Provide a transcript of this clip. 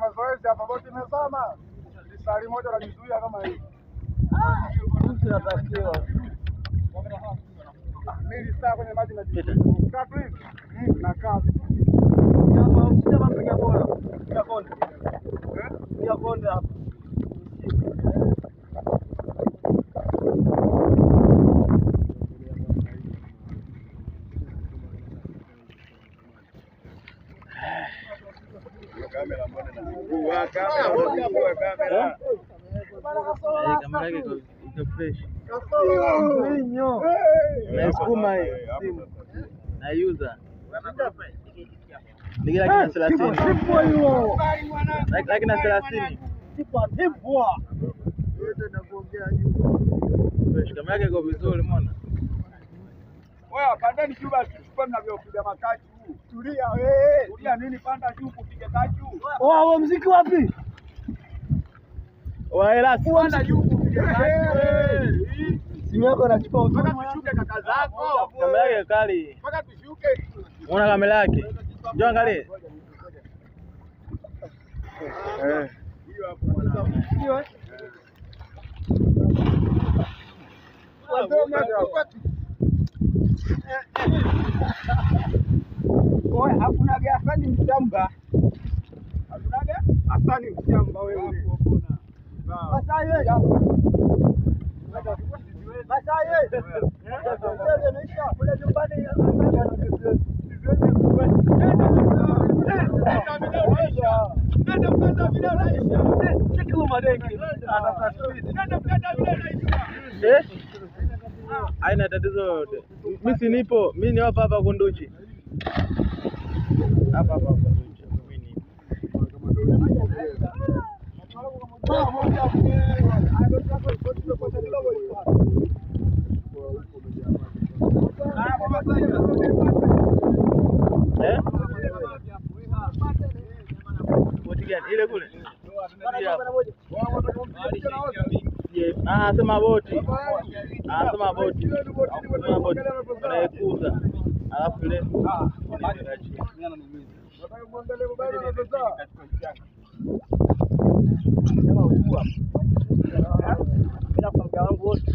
mazoezi hapa boti imezama. Sali moja unajizuia kama hivi. Tunatakiwa. Mimi saa kwenye maji najizuia. Kaa tu hivi. Na kaa. Hapa usije mpiga bola. Piga konde. Piga konde hapa. Kamera mbona na kamera. Kamera yake iko fresh. Kasoro. Naisukuma hii simu. Naiuza. Ni kila kitu 30. Like na 30. Tipo tipo. Yote nakuongea juu. Fresh kamera yake iko vizuri umeona? Wewe pandeni juu basi tuchukue mnavyopiga makachu. Tulia wewe. Tulia nini panda juu kupiga kachu. Wewe muziki wapi? Waela panda juu kupiga kachu wewe. Simu yako inachukua utoto. Mpaka tushuke kaka zako. Kamera yake kali. Mpaka tushuke. Unaona kamera yake? Njoo angalie. Hiyo hapo mwanangu. Hiyo. Oe, hakuna Hasani mshamba. Hakuna Hasani mshamba wewe. Basa yeye hapo. Basa yeye. Ndio imeisha. Kule nyumbani nenda mkanda video naisha. Cheki huo madeki. Nenda mkanda video naisha. Haina tatizo. Mimi si nipo. Mimi ni hapa Kunduchi. Hapa Kunduchi. Mimi ni. Ile kule. Sema boti. Sema boti. Sema boti. Tunaikuza. Alafu ile bila kwa wangu wote.